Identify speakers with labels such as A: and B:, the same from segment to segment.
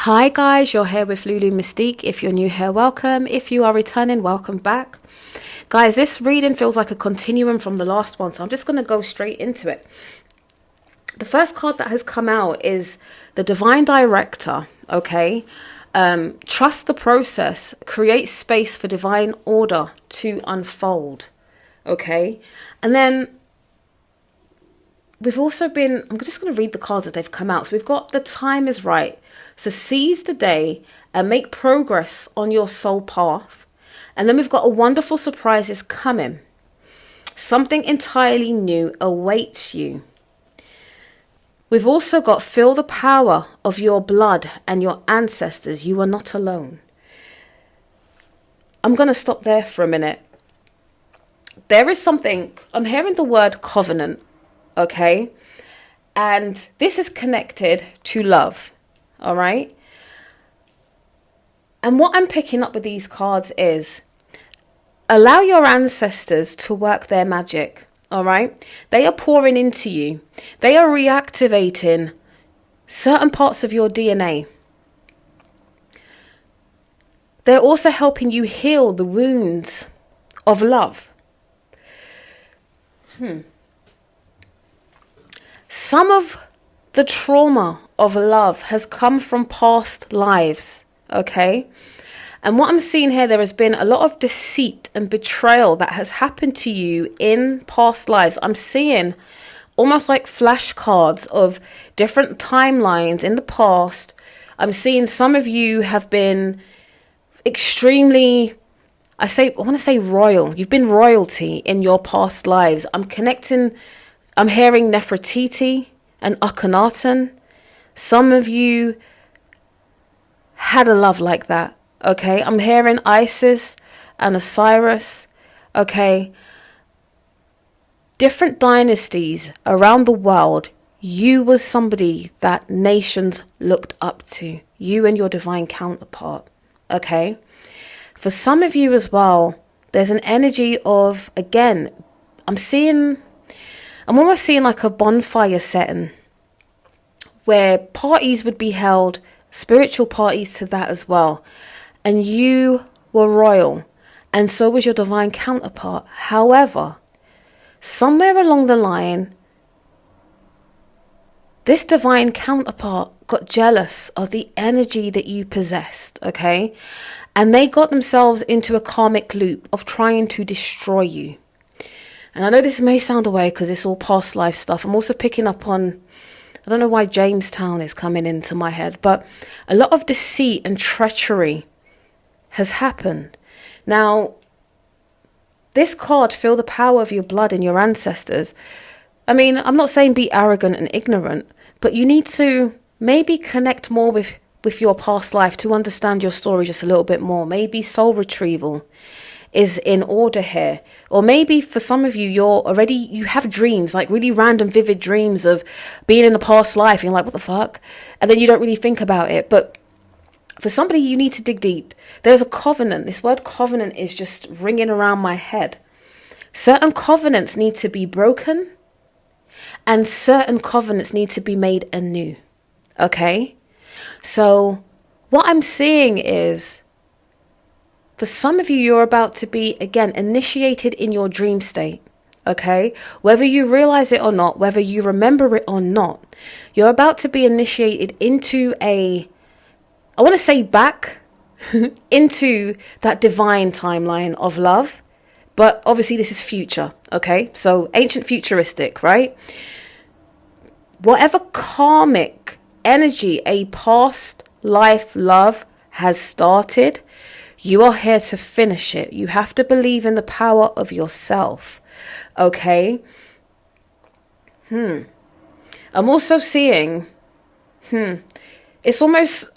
A: Hi guys, you're here with Lulu Mystique. If you're new here, welcome. If you are returning, welcome back. Guys, this reading feels like a continuum from the last one, so I'm just going to go straight into it. The first card that has come out is the Divine Director, okay? Trust the process, create space for divine order to unfold, okay? And then we've also been, I'm just going to read the cards that they've come out. So we've got the time is right. So seize the day and make progress on your soul path. And then we've got a wonderful surprise is coming. Something entirely new awaits you. We've also got feel the power of your blood and your ancestors. You are not alone. I'm going to stop there for a minute. There is something, I'm hearing the word covenant. Okay, and this is connected to love, all right? And what I'm picking up with these cards is allow your ancestors to work their magic, all right? They are pouring into you. They are reactivating certain parts of your DNA. They're also helping you heal the wounds of love. Some of the trauma of love has come from past lives, okay? And what I'm seeing here, there has been a lot of deceit and betrayal that has happened to you in past lives. I'm seeing almost like flashcards of different timelines in the past. I'm seeing some of you have been extremely, I want to say royal. You've been royalty in your past lives. I'm hearing Nefertiti and Akhenaten. Some of you had a love like that, okay? I'm hearing Isis and Osiris, okay? Different dynasties around the world, you was somebody that nations looked up to. You and your divine counterpart, okay? For some of you as well, there's an energy of, again, I'm almost seeing like a bonfire setting where parties would be held, spiritual parties to that as well. And you were royal and so was your divine counterpart. However, somewhere along the line, this divine counterpart got jealous of the energy that you possessed, okay? And they got themselves into a karmic loop of trying to destroy you. And I know this may sound away because it's all past life stuff. I'm also picking up on, I don't know why Jamestown is coming into my head, but a lot of deceit and treachery has happened. Now, this card, feel the power of your blood and your ancestors. I mean, I'm not saying be arrogant and ignorant, but you need to maybe connect more with your past life to understand your story just a little bit more. Maybe soul retrieval is in order here. Or maybe for some of you, you have dreams, like really random, vivid dreams of being in a past life. And you're like, what the fuck? And then you don't really think about it. But for somebody, you need to dig deep. There's a covenant. This word covenant is just ringing around my head. Certain covenants need to be broken and certain covenants need to be made anew. Okay? So what I'm seeing is, for some of you, you're about to be, again, initiated in your dream state, okay? Whether you realize it or not, whether you remember it or not, you're about to be initiated into I want to say back into that divine timeline of love. But obviously this is future, okay? So ancient futuristic, right? Whatever karmic energy a past life love has started, you are here to finish it. You have to believe in the power of yourself. Okay? I'm also seeing, it's almost,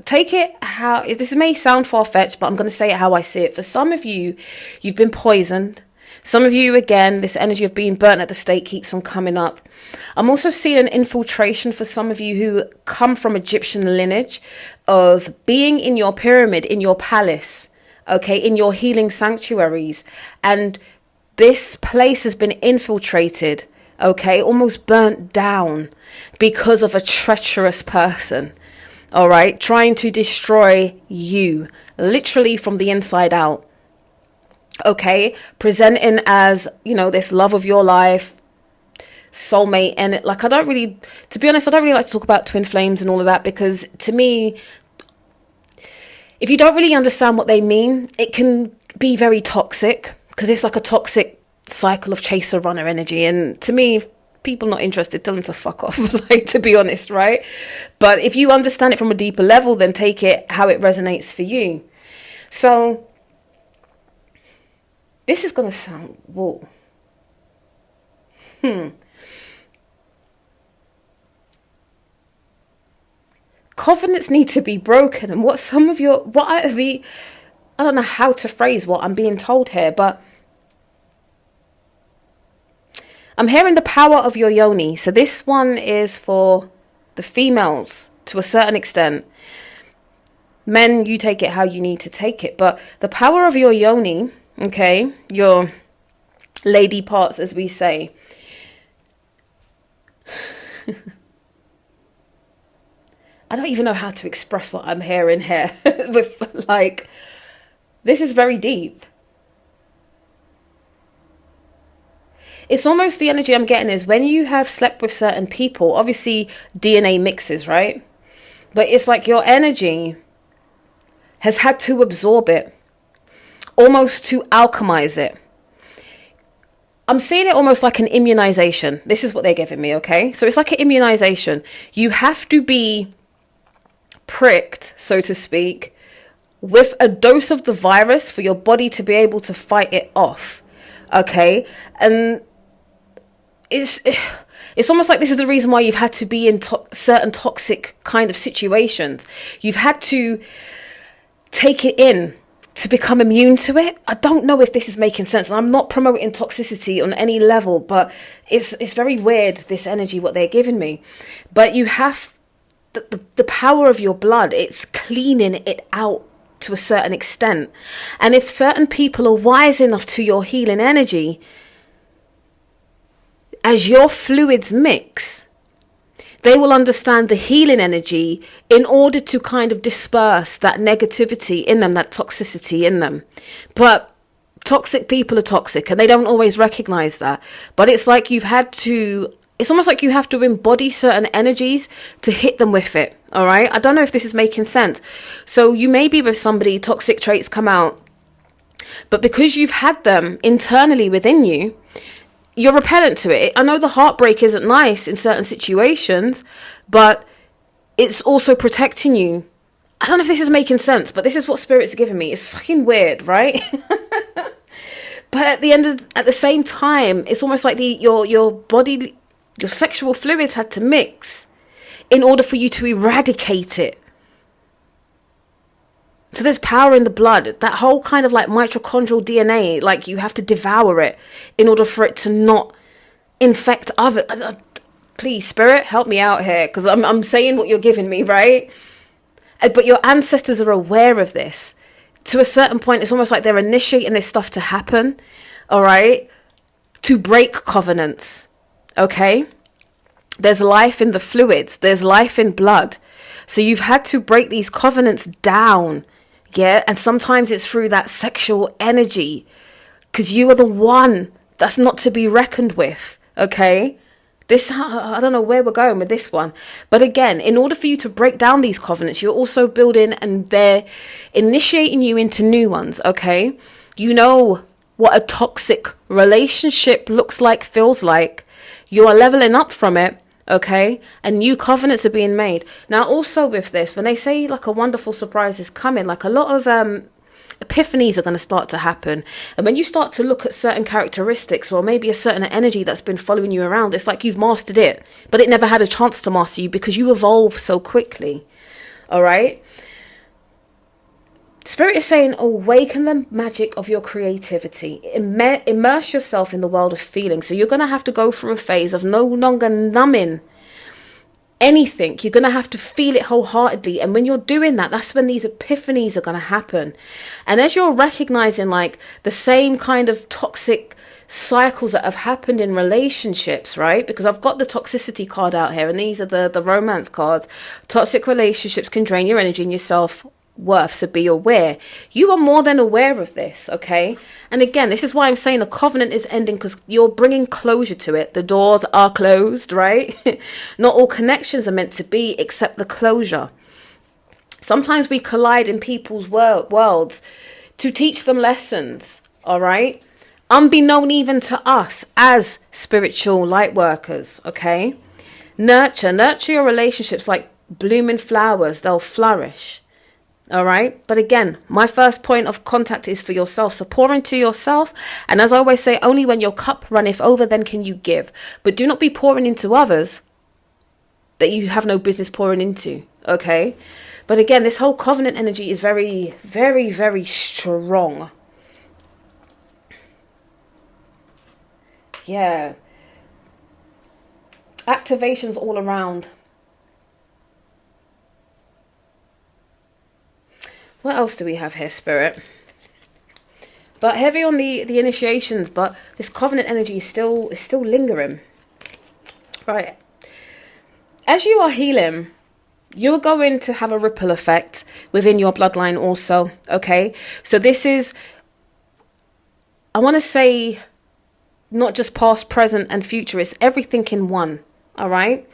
A: take it how, this may sound far-fetched, but I'm going to say it how I see it. For some of you, you've been poisoned. Some of you, again, this energy of being burnt at the stake keeps on coming up. I'm also seeing an infiltration for some of you who come from Egyptian lineage of being in your pyramid, in your palace, okay, in your healing sanctuaries. And this place has been infiltrated, okay, almost burnt down because of a treacherous person. All right, trying to destroy you, literally from the inside out. Okay, presenting as, you know, this love of your life, soulmate. And like, I don't really, to be honest, I don't really like to talk about twin flames and all of that, because to me, if you don't really understand what they mean, it can be very toxic, because it's like a toxic cycle of chaser runner energy. And to me, if people not interested, tell them to fuck off, like, to be honest, right? But if you understand it from a deeper level, then take it how it resonates for you. So this is going to sound, whoa. Covenants need to be broken. And I don't know how to phrase what I'm being told here, but I'm hearing the power of your yoni. So this one is for the females to a certain extent. Men, you take it how you need to take it. But the power of your yoni, okay, your lady parts, as we say. I don't even know how to express what I'm hearing here. With, like, this is very deep. It's almost the energy I'm getting is when you have slept with certain people, obviously DNA mixes, right? But it's like your energy has had to absorb it, almost to alchemize it. I'm seeing it almost like an immunization. This is what they're giving me, okay? So it's like an immunization. You have to be pricked, so to speak, with a dose of the virus for your body to be able to fight it off, okay? And it's almost like this is the reason why you've had to be in certain toxic kind of situations. You've had to take it in to become immune to it. I don't know if this is making sense. And I'm not promoting toxicity on any level, but it's very weird, this energy, what they're giving me. But you have the power of your blood. It's cleaning it out to a certain extent. And if certain people are wise enough to your healing energy, as your fluids mix, they will understand the healing energy in order to kind of disperse that negativity in them, that toxicity in them. But toxic people are toxic and they don't always recognize that. But it's like it's almost like you have to embody certain energies to hit them with it. All right. I don't know if this is making sense. So you may be with somebody, toxic traits come out, but because you've had them internally within you, you're repellent to it. I know the heartbreak isn't nice in certain situations, but it's also protecting you. I don't know if this is making sense, but this is what Spirit's giving me. It's fucking weird, right? But at the same time, it's almost like your body, your sexual fluids had to mix in order for you to eradicate it. So there's power in the blood. That whole kind of like mitochondrial DNA, like you have to devour it in order for it to not infect others. Please, Spirit, help me out here, because I'm saying what you're giving me, right? But your ancestors are aware of this. To a certain point, it's almost like they're initiating this stuff to happen, all right? To break covenants, okay? There's life in the fluids. There's life in blood. So you've had to break these covenants down. Yeah, and sometimes it's through that sexual energy, because you are the one that's not to be reckoned with, okay? I don't know where we're going with this one. But again, in order for you to break down these covenants, you're also building and they're initiating you into new ones, okay? You know what a toxic relationship looks like, feels like. You are leveling up from it. Okay, and new covenants are being made. Now also with this, when they say like a wonderful surprise is coming, like a lot of epiphanies are going to start to happen. And when you start to look at certain characteristics or maybe a certain energy that's been following you around, it's like you've mastered it, but it never had a chance to master you because you evolve so quickly. All right. Spirit is saying, awaken the magic of your creativity. Immerse yourself in the world of feeling. So you're going to have to go through a phase of no longer numbing anything, you're going to have to feel it wholeheartedly. And when you're doing that, that's when these epiphanies are going to happen. And as you're recognizing like the same kind of toxic cycles that have happened in relationships, right? Because I've got the toxicity card out here, and these are the romance cards. Toxic relationships can drain your energy and your self-worth, so be aware. You are more than aware of this, okay? And again, this is why I'm saying the covenant is ending, because you're bringing closure to it. The doors are closed, right? Not all connections are meant to be, except the closure. Sometimes we collide in people's worlds to teach them lessons, all right? Unbeknown even to us as spiritual light workers, okay? Nurture your relationships like blooming flowers. They'll flourish, all right? But again, my first point of contact is for yourself. So pour into yourself. And as I always say, only when your cup runneth over, then can you give. But do not be pouring into others that you have no business pouring into, okay? But again, this whole covenant energy is very, very, very strong. Yeah. Activations all around. What else do we have here, Spirit? But heavy on the initiations, but this covenant energy is still lingering. Right. As you are healing, you're going to have a ripple effect within your bloodline also, okay? So this is, I want to say, not just past, present, and future. It's everything in one, all right?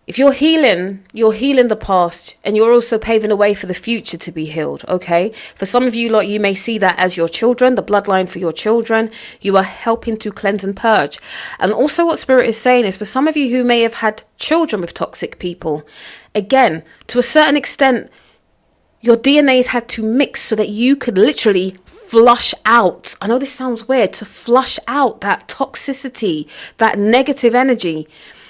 A: If you're healing the past, and you're also paving a way for the future to be healed, okay? For some of you lot, you may see that as your children, the bloodline for your children. You are helping to cleanse and purge. And also what Spirit is saying is, for some of you who may have had children with toxic people, again, to a certain extent, your DNA's had to mix so that you could literally flush out. I know this sounds weird, to flush out that toxicity, that negative energy.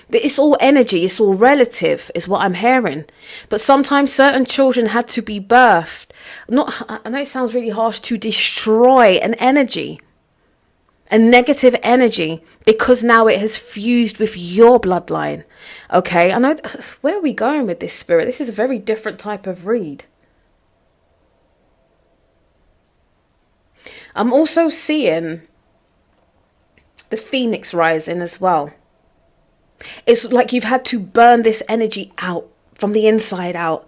A: But it's all energy, it's all relative, is what I'm hearing. But sometimes certain children had to be birthed. I know it sounds really harsh, to destroy an energy, a negative energy, because now it has fused with your bloodline. Okay, I know, where are we going with this, Spirit? This is a very different type of read. I'm also seeing the phoenix rising as well. It's like you've had to burn this energy out from the inside out.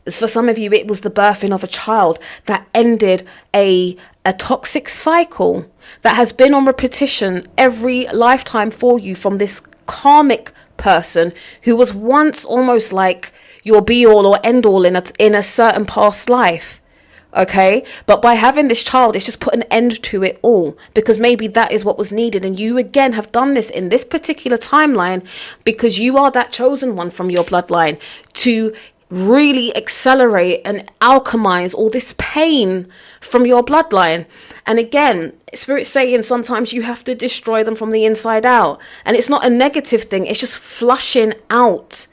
A: As for some of you, it was the birthing of a child that ended a toxic cycle that has been on repetition every lifetime for you, from this karmic person who was once almost like your be all or end all in a certain past life. Okay, but by having this child, it's just put an end to it all, because maybe that is what was needed. And you again have done this in this particular timeline because you are that chosen one from your bloodline to really accelerate and alchemize all this pain from your bloodline. And again, Spirit's saying sometimes you have to destroy them from the inside out. And it's not a negative thing, it's just flushing out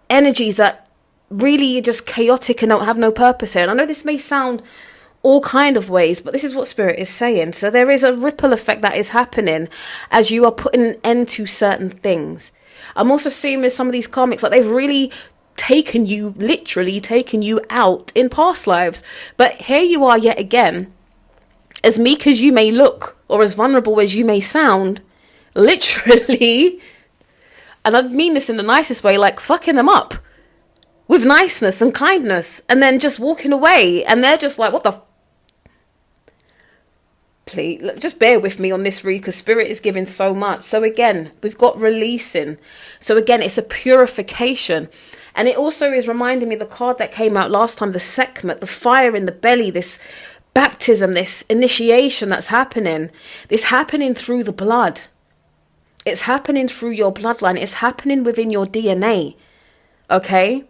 A: energies that really just chaotic and don't have no purpose here. And I know this may sound all kind of ways, but this is what Spirit is saying. So there is a ripple effect that is happening as you are putting an end to certain things. I'm also seeing with some of these karmics, like they've really literally taken you out in past lives. But here you are yet again, as meek as you may look or as vulnerable as you may sound, literally, and I mean this in the nicest way, like fucking them up with niceness and kindness, and then just walking away, and they're just like, what the please, just bear with me on this read, because Spirit is giving so much. So again, we've got releasing. So again, it's a purification. And it also is reminding me the card that came out last time, the Sekhmet, the fire in the belly, this baptism, this initiation that's happening. This happening through the blood. It's happening through your bloodline. It's happening within your DNA. Okay?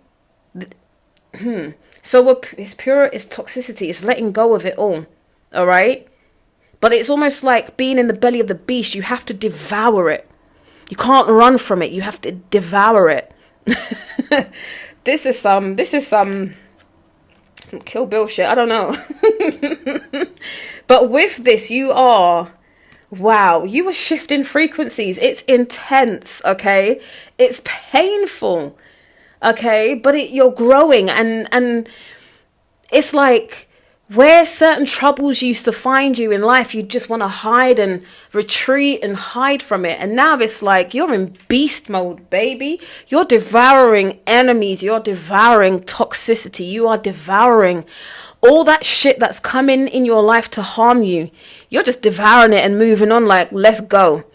A: So it's pure, it's toxicity, it's letting go of it all. All right? But it's almost like being in the belly of the beast. You have to devour it. You can't run from it. You have to devour it. This is some Kill Bill shit. I don't know. But with this, you are Wow, you are shifting frequencies. It's intense, okay? It's painful, okay? But you're growing, and it's like where certain troubles used to find you in life, you just want to hide and retreat and hide from it. And now it's like you're in beast mode, baby. You're devouring enemies. You're devouring toxicity. You are devouring all that shit that's coming in your life to harm you. You're just devouring it and moving on like, let's go.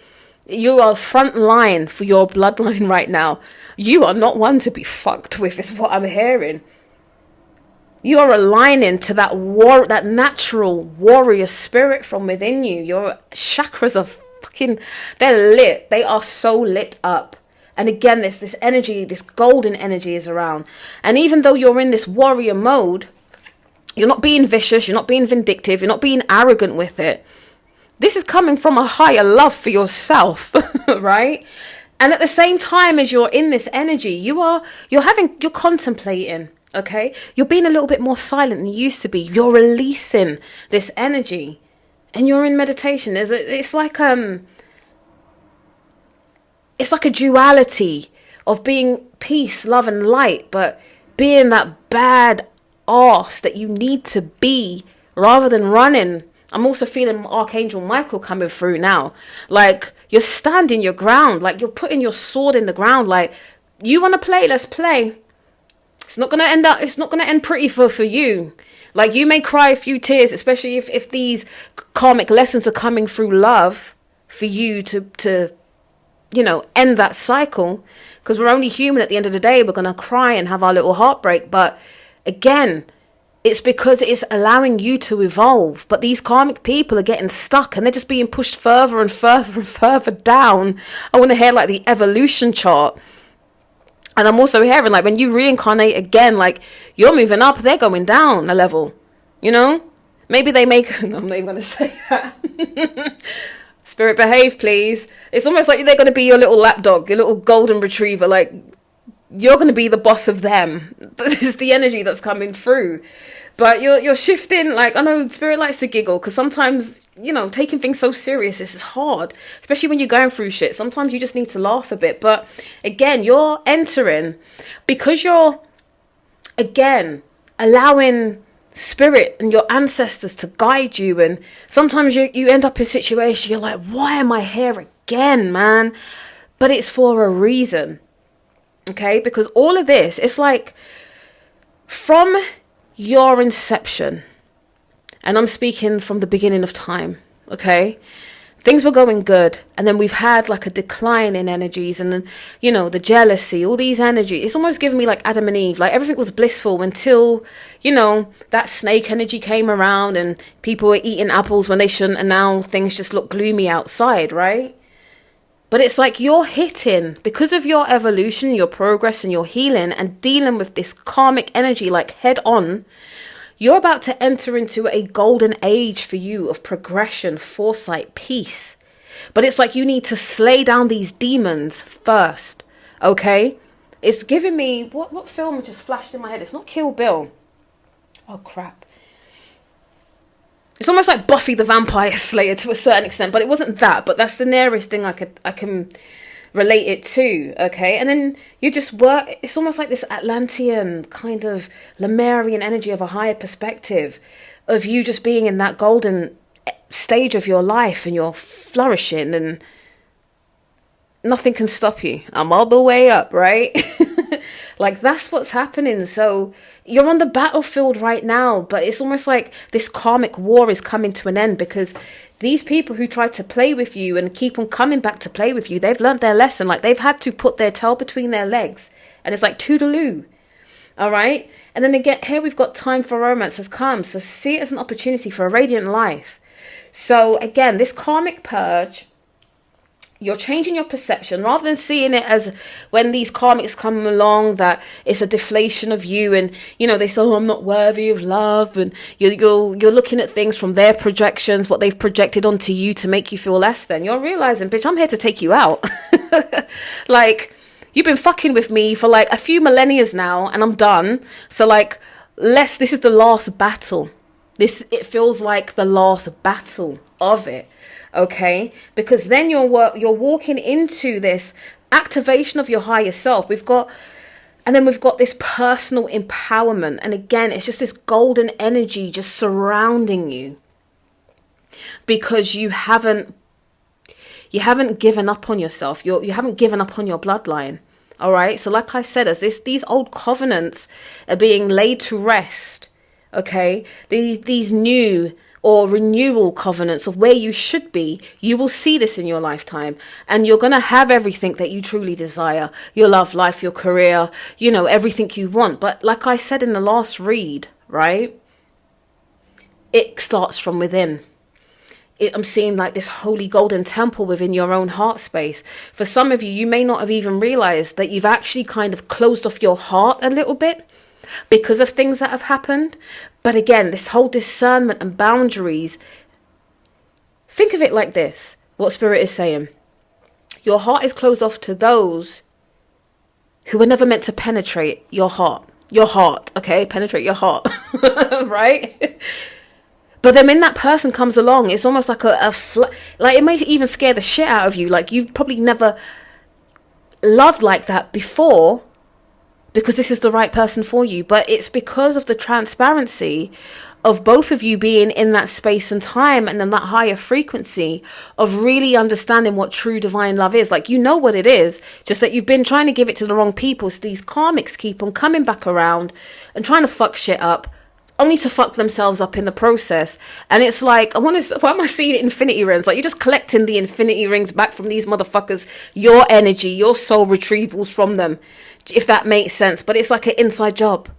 A: You are front line for your bloodline right now. You are not one to be fucked with, is what I'm hearing. You're aligning to that natural warrior spirit from within you. Your chakras are they're lit. They are so lit up. And again, this energy, this golden energy is around. And even though you're in this warrior mode, you're not being vicious, you're not being vindictive, you're not being arrogant with it. This is coming from a higher love for yourself, right? And at the same time as you're in this energy, you're contemplating, okay? You're being a little bit more silent than you used to be. You're releasing this energy and you're in meditation. It's like a duality of being peace, love and light, but being that bad arse that you need to be rather than running. I'm also feeling Archangel Michael coming through now. Like you're standing your ground, like you're putting your sword in the ground. Like, you want to play, let's play. It's not going to end pretty for you. Like, you may cry a few tears, especially if these karmic lessons are coming through love for you to end that cycle, because we're only human at the end of the day. We're going to cry and have our little heartbreak, but again, it's because it's allowing you to evolve. But these karmic people are getting stuck and they're just being pushed further and further and further down. I want to hear like the evolution chart. And I'm also hearing like when you reincarnate again, like you're moving up, they're going down a level, Maybe they make, no, I'm not even going to say that. Spirit, behave, please. It's almost like they're going to be your little lapdog, your little golden retriever. Like, you're going to be the boss of them. This is the energy that's coming through. But you're shifting. Like, I know Spirit likes to giggle because sometimes, taking things so serious is hard, especially when you're going through shit. Sometimes you just need to laugh a bit. But again, you're entering because you're, again, allowing Spirit and your ancestors to guide you. And sometimes you end up in a situation, you're like, why am I here again, man? But it's for a reason. Okay, because all of this, it's like from your inception, and I'm speaking from the beginning of time, okay? Things were going good, and then we've had like a decline in energies, and then, the jealousy, all these energies. It's almost giving me like Adam and Eve, like everything was blissful until, that snake energy came around and people were eating apples when they shouldn't, and now things just look gloomy outside, right? But it's like you're hitting, because of your evolution, your progress and your healing and dealing with this karmic energy like head on, you're about to enter into a golden age for you of progression, foresight, peace. But it's like you need to slay down these demons first, okay? It's giving me, what film just flashed in my head? It's not Kill Bill. Oh, crap. It's almost like Buffy the Vampire Slayer to a certain extent, but it wasn't that. But that's the nearest thing I can relate it to, okay? And then you just work, it's almost like this Atlantean kind of Lemurian energy of a higher perspective of you just being in that golden stage of your life and you're flourishing and nothing can stop you. I'm all the way up, right? Like, that's what's happening. So you're on the battlefield right now, but it's almost like this karmic war is coming to an end because these people who tried to play with you and keep on coming back to play with you, they've learned their lesson. Like, they've had to put their tail between their legs, and it's like toodaloo. All right. And then again, here we've got time for romance has come. So see it as an opportunity for a radiant life. So again, this karmic purge, you're changing your perception rather than seeing it as when these karmics come along that it's a deflation of you and they say, oh, I'm not worthy of love, and you're looking at things from their projections, what they've projected onto you to make you feel less than. You're realizing, bitch, I'm here to take you out. Like, you've been fucking with me for like a few millennia now and I'm done. So like, this is the last battle. It feels like the last battle of it, okay? Because then you're walking into this activation of your higher self. We've got this personal empowerment. And again, it's just this golden energy just surrounding you, because you haven't given up on yourself. You haven't given up on your bloodline. All right. So like I said, as these old covenants are being laid to rest, okay, these new or renewal covenants of where you should be, you will see this in your lifetime, and you're going to have everything that you truly desire: your love life, your career, everything you want. But like I said in the last read, right, it starts from within. I'm seeing like this holy golden temple within your own heart space. For some of you, you may not have even realized that you've actually kind of closed off your heart a little bit because of things that have happened. But again, this whole discernment and boundaries, think of it like this, what Spirit is saying. Your heart is closed off to those who were never meant to penetrate your heart. Your heart, okay? Penetrate your heart, right? But then when that person comes along, it's almost like like it may even scare the shit out of you. Like you've probably never loved like that before, because this is the right person for you. But it's because of the transparency of both of you being in that space and time, and then that higher frequency of really understanding what true divine love is. Like, what it is, just that you've been trying to give it to the wrong people. So these karmics keep on coming back around and trying to fuck shit up, only to fuck themselves up in the process. And it's like, why am I seeing infinity rings? Like, you're just collecting the infinity rings back from these motherfuckers, your energy, your soul retrievals from them, if that makes sense. But it's like an inside job.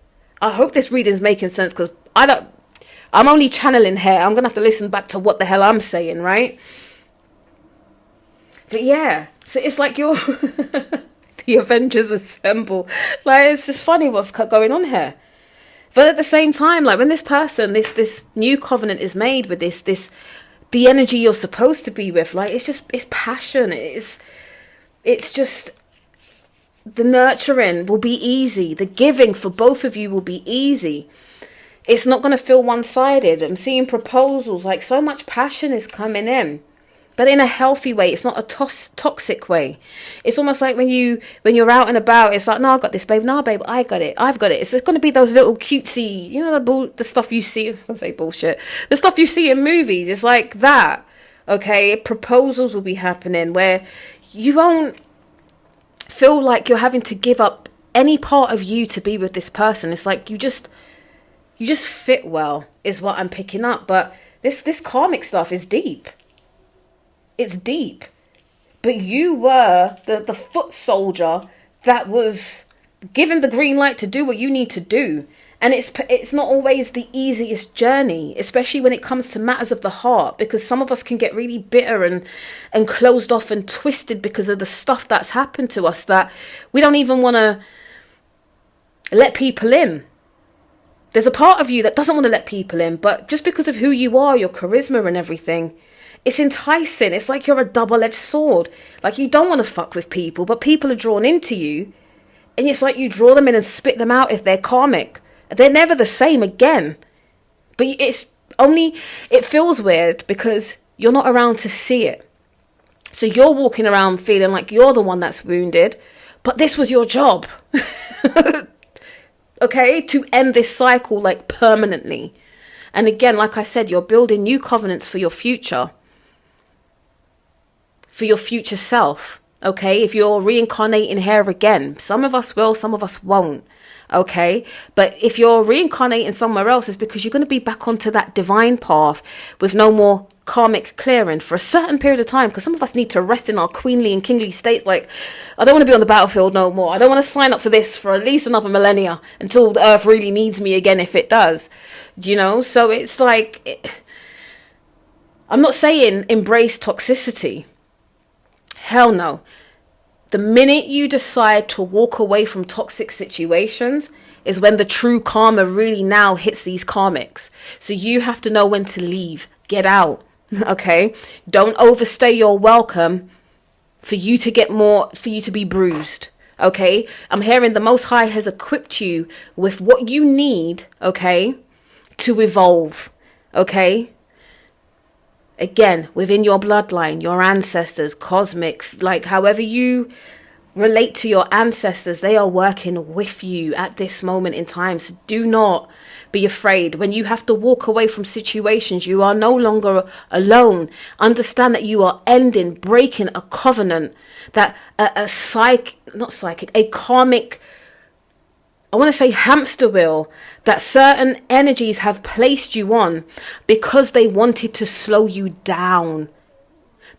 A: I hope this reading is making sense, because I'm only channeling here. I'm gonna have to listen back to what the hell I'm saying, right? But yeah, so it's like you're the Avengers assemble. Like, it's just funny what's going on here. But at the same time, like when this person, this new covenant is made with the energy you're supposed to be with, like it's passion. It's just, the nurturing will be easy. The giving for both of you will be easy. It's not going to feel one-sided. I'm seeing proposals, like so much passion is coming in, but in a healthy way. It's not a toxic way. It's almost like when you're out and about, it's like, no, I got this, babe. No, babe, I got it. I've got it. It's just going to be those little cutesy, the stuff you see. I'll say bullshit. The stuff you see in movies. It's like that. Okay. Proposals will be happening where you won't feel like you're having to give up any part of you to be with this person. It's like you just fit well, is what I'm picking up. But this karmic stuff is deep. It's deep. But you were the foot soldier that was given the green light to do what you need to do. And it's not always the easiest journey, especially when it comes to matters of the heart, because some of us can get really bitter and closed off and twisted because of the stuff that's happened to us, that we don't even want to let people in. There's a part of you that doesn't want to let people in, but just because of who you are, your charisma and everything, it's enticing. It's like you're a double-edged sword. Like, you don't want to fuck with people, but people are drawn into you. And it's like you draw them in and spit them out if they're karmic. They're never the same again. But it feels weird because you're not around to see it. So you're walking around feeling like you're the one that's wounded, but this was your job. Okay, to end this cycle like permanently. And again, like I said, you're building new covenants for your future self. Okay, if you're reincarnating here again, some of us will, some of us won't. Okay, but if you're reincarnating somewhere else, it's because you're going to be back onto that divine path with no more karmic clearing for a certain period of time, because some of us need to rest in our queenly and kingly states. Like, I don't want to be on the battlefield no more. I don't want to sign up for this for at least another millennia until the earth really needs me again, if it does, so it's like, I'm not saying embrace toxicity. Hell no. The minute you decide to walk away from toxic situations is when the true karma really now hits these karmics. So you have to know when to leave. Get out. Okay? Don't overstay your welcome for you to get more, for you to be bruised. Okay? I'm hearing the Most High has equipped you with what you need, okay, to evolve. Okay? Again, within your bloodline, your ancestors, cosmic, like however you relate to your ancestors, they are working with you at this moment in time. So do not be afraid. When you have to walk away from situations, you are no longer alone. Understand that you are breaking a covenant that a karmic, I want to say hamster wheel, that certain energies have placed you on because they wanted to slow you down.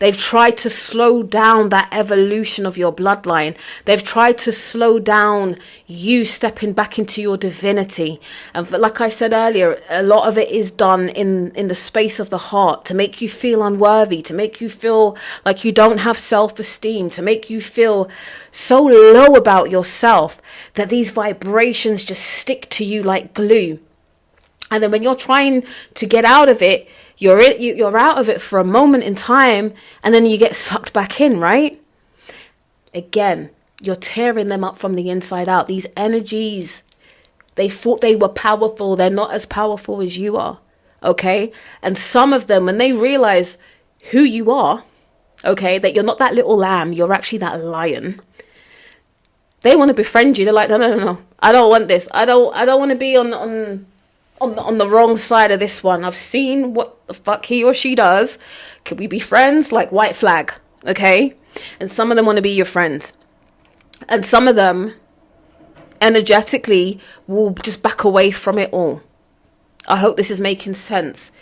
A: They've tried to slow down that evolution of your bloodline. They've tried to slow down you stepping back into your divinity. And like I said earlier, a lot of it is done in the space of the heart to make you feel unworthy, to make you feel like you don't have self-esteem, to make you feel so low about yourself that these vibrations just stick to you like glue. And then when you're trying to get out of it, you're out of it for a moment in time, and then you get sucked back in, right? Again, you're tearing them up from the inside out. These energies, they thought they were powerful. They're not as powerful as you are, okay? And some of them, when they realize who you are, okay, that you're not that little lamb, you're actually that lion, they want to befriend you. They're like, no, I don't want this. I don't want to be on the wrong side of this one. I've seen what the fuck he or she does. Can we be friends? Like white flag, okay? And some of them want to be your friends. And some of them energetically will just back away from it all. I hope this is making sense.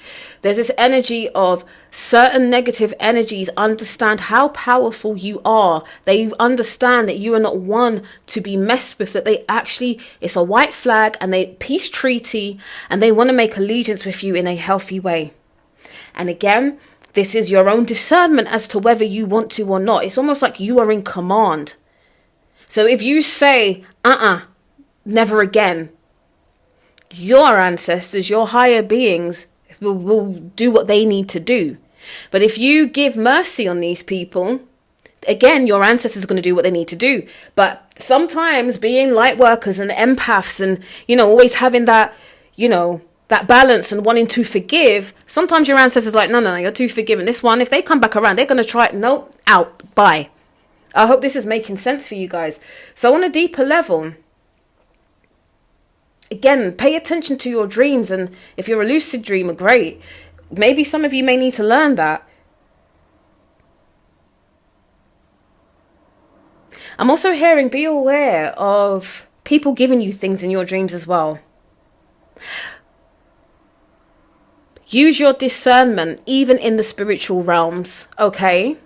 A: There's this energy of certain negative energies understand how powerful you are. They understand that you are not one to be messed with, that they actually, it's a white flag and they peace treaty, and they want to make allegiance with you in a healthy way. And again, this is your own discernment as to whether you want to or not. It's almost like you are in command. So if you say, never again, your ancestors, your higher beings will do what they need to do. But if you give mercy on these people, again, your ancestors are going to do what they need to do. But sometimes being light workers and empaths and, always having that, that balance and wanting to forgive, sometimes your ancestors are like, no, you're too forgiving. This one, if they come back around, they're going to try it. No, out, bye. I hope this is making sense for you guys. So on a deeper level, again, pay attention to your dreams. And if you're a lucid dreamer, great. Maybe some of you may need to learn that. I'm also hearing, be aware of people giving you things in your dreams as well. Use your discernment, even in the spiritual realms, okay?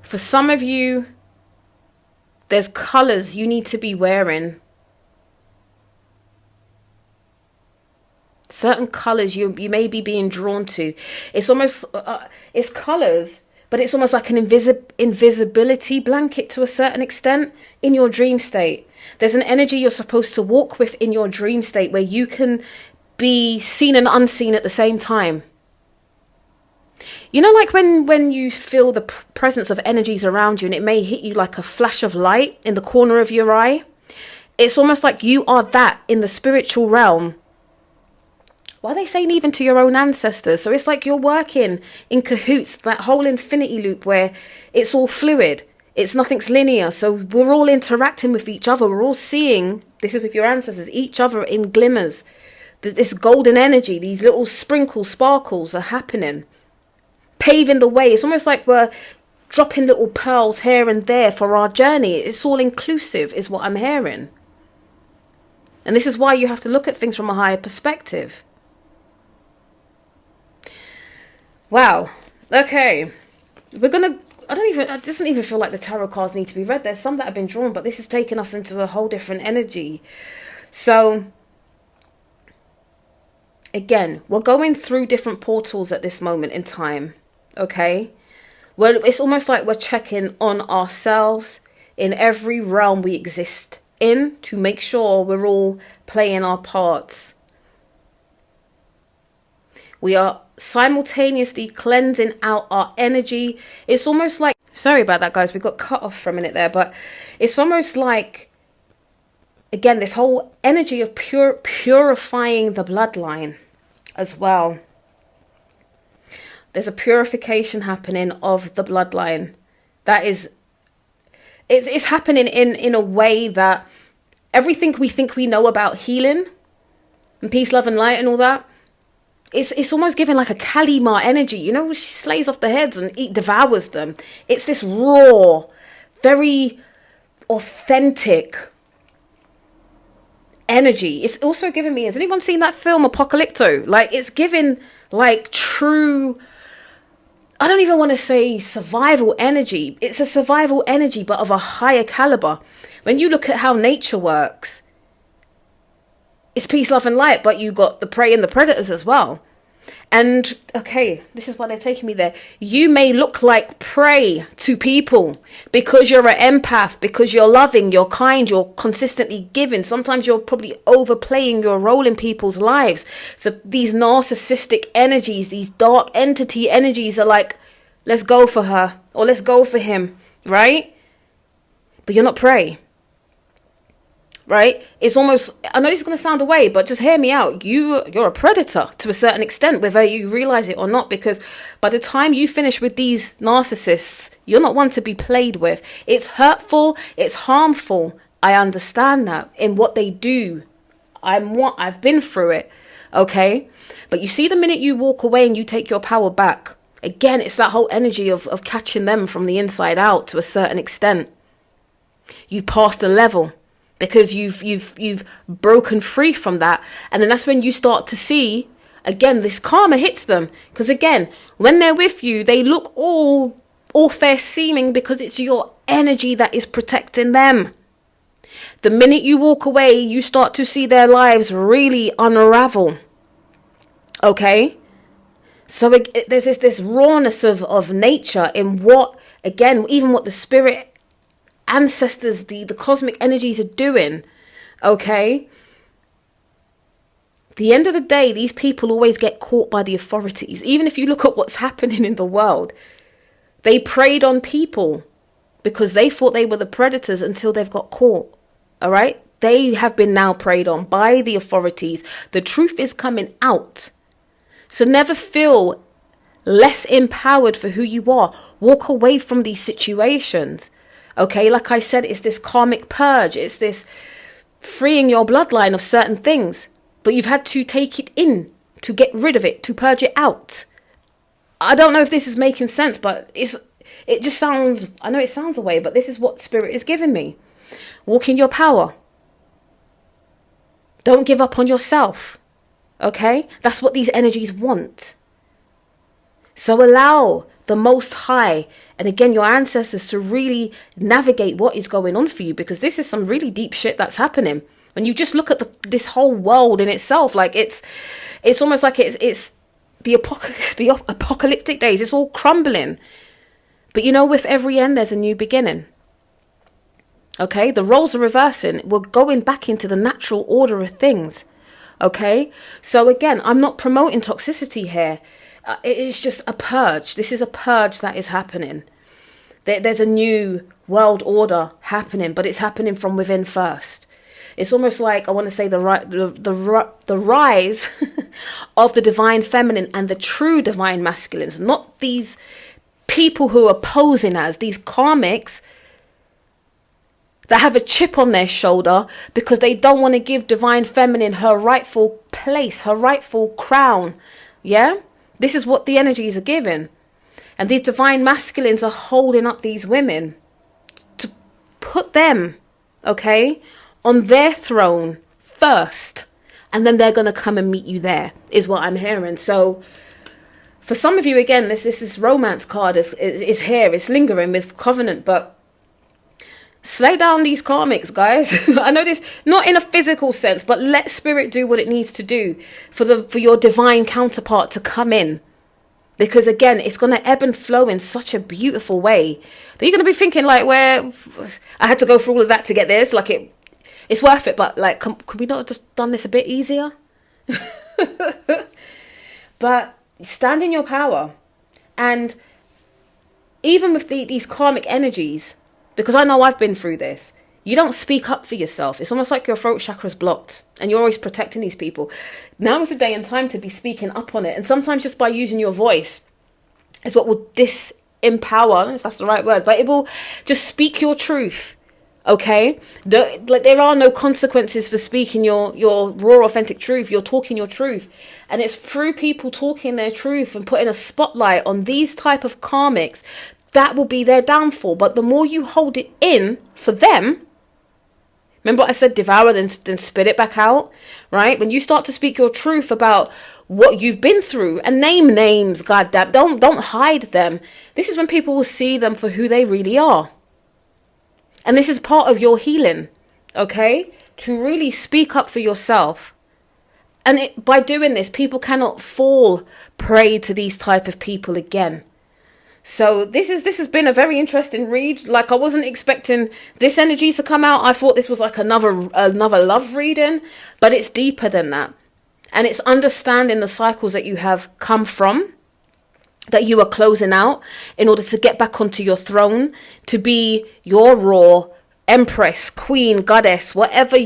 A: For some of you, there's colors you need to be wearing. Certain colors you may be being drawn to. It's almost, it's colors, but it's almost like an invisibility blanket to a certain extent in your dream state. There's an energy you're supposed to walk with in your dream state where you can be seen and unseen at the same time. Like when you feel the presence of energies around you and it may hit you like a flash of light in the corner of your eye. It's almost like you are that in the spiritual realm. Why are they saying even to your own ancestors? So it's like you're working in cahoots, that whole infinity loop where it's all fluid. Nothing's linear. So we're all interacting with each other. We're all seeing, this is with your ancestors, each other in glimmers. This golden energy, these little sparkles are happening. Paving the way. It's almost like we're dropping little pearls here and there for our journey. It's all inclusive is what I'm hearing. And this is why you have to look at things from a higher perspective. Wow. Okay. It doesn't even feel like the tarot cards need to be read. There's some that have been drawn, but this has taken us into a whole different energy. So, again, we're going through different portals at this moment in time. Okay? Well, it's almost like we're checking on ourselves in every realm we exist in to make sure we're all playing our parts. We are simultaneously cleansing out our energy. It's almost like, sorry about that, guys, we got cut off for a minute there, but it's almost like, again, this whole energy of purifying the bloodline. as well. There's a purification happening of the bloodline. That is, it's happening in a way that everything we think we know about healing and peace, love and light and all that, it's almost giving like a Kalima energy. You know, she slays off the heads and devours them. It's this raw, very authentic energy. It's also giving me, has anyone seen that film Apocalypto? Like, it's giving like true, I don't even want to say survival energy. It's a survival energy, but of a higher caliber. When you look at how nature works, it's peace, love and light, but you got the prey and the predators as well. And okay, this is why they're taking me there. You may look like prey to people because you're an empath, because you're loving, you're kind, you're consistently giving. Sometimes you're probably overplaying your role in people's lives. So these narcissistic energies, these dark entity energies are like, let's go for her or let's go for him, right? But you're not prey. Right? It's almost, I know this is going to sound away, but just hear me out. You're a predator to a certain extent, whether you realize it or not, because by the time you finish with these narcissists, you're not one to be played with. It's hurtful. It's harmful. I understand that in what they do. I've been through it. Okay. But you see, the minute you walk away and you take your power back, again, it's that whole energy of catching them from the inside out to a certain extent. You've passed a level. Because you've broken free from that. And then that's when you start to see, again, this karma hits them. Because again, when they're with you, they look all fair seeming because it's your energy that is protecting them. The minute you walk away, you start to see their lives really unravel. Okay? So there's this rawness of nature in what, again, even what the spirit ancestors, the cosmic energies are doing. Okay, the end of the day, these people always get caught by the authorities. Even if you look at what's happening in the world, they preyed on people because they thought they were the predators until they've got caught. All right, they have been now preyed on by the authorities. The truth is coming out. So never feel less empowered for who you are. Walk away from these situations. Okay, like I said, it's this karmic purge. It's this freeing your bloodline of certain things. But you've had to take it in to get rid of it, to purge it out. I don't know if this is making sense, but it just sounds, I know it sounds away, but this is what spirit is giving me. Walk in your power. Don't give up on yourself. Okay, that's what these energies want. So allow the Most High, and again, your ancestors to really navigate what is going on for you, because this is some really deep shit that's happening. When you just look at this whole world in itself, like it's almost like it's the apocalyptic days. It's all crumbling. But you know, with every end, there's a new beginning. Okay, the roles are reversing. We're going back into the natural order of things. Okay, so again, I'm not promoting toxicity here. It is just a purge. This is a purge that is happening. There's a new world order happening, but it's happening from within first. It's almost like, I want to say, the rise of the divine feminine and the true divine masculines, not these people who are posing as these karmics that have a chip on their shoulder because they don't want to give divine feminine her rightful place, her rightful crown. Yeah? This is what the energies are giving. And these divine masculines are holding up these women to put them, okay, on their throne first. And then they're going to come and meet you there, is what I'm hearing. So for some of you, again, this romance card is here. It's lingering with covenant, but slay down these karmics, guys. I know this, not in a physical sense, but let spirit do what it needs to do for your divine counterpart to come in. Because again, it's going to ebb and flow in such a beautiful way that you're going to be thinking like, where I had to go through all of that to get this. Like it's worth it, but like, could we not have just done this a bit easier? But stand in your power. And even with these karmic energies, because I know I've been through this, You don't speak up for yourself. It's almost like your throat chakra's blocked and you're always protecting these people. Now is the day and time to be speaking up on it. And sometimes just by using your voice is what will disempower, I don't know if that's the right word, but it will just speak your truth. Okay? There are no consequences for speaking your raw, authentic truth. You're talking your truth. And it's through people talking their truth and putting a spotlight on these type of karmics that will be their downfall. But the more you hold it in for them, remember what I said, devour, then spit it back out, right? When you start to speak your truth about what you've been through and name names, goddamn, don't hide them. This is when people will see them for who they really are. And this is part of your healing, okay? To really speak up for yourself. And by doing this, people cannot fall prey to these type of people again. So this has been a very interesting read. Like, I wasn't expecting this energy to come out. I thought this was like another love reading, but it's deeper than that. And it's understanding the cycles that you have come from, that you are closing out in order to get back onto your throne, to be your raw empress, queen, goddess, whatever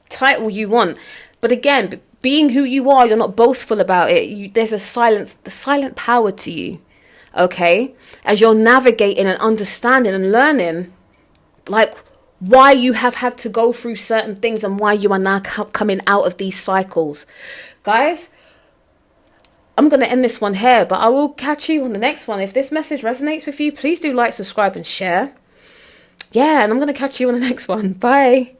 A: title you want. But again, being who you are, you're not boastful about it. There's a silent power to you. Okay, as you're navigating and understanding and learning, like, why you have had to go through certain things and why you are now coming out of these cycles. Guys, I'm going to end this one here, but I will catch you on the next one. If this message resonates with you, please do like, subscribe and share. Yeah, and I'm going to catch you on the next one. Bye.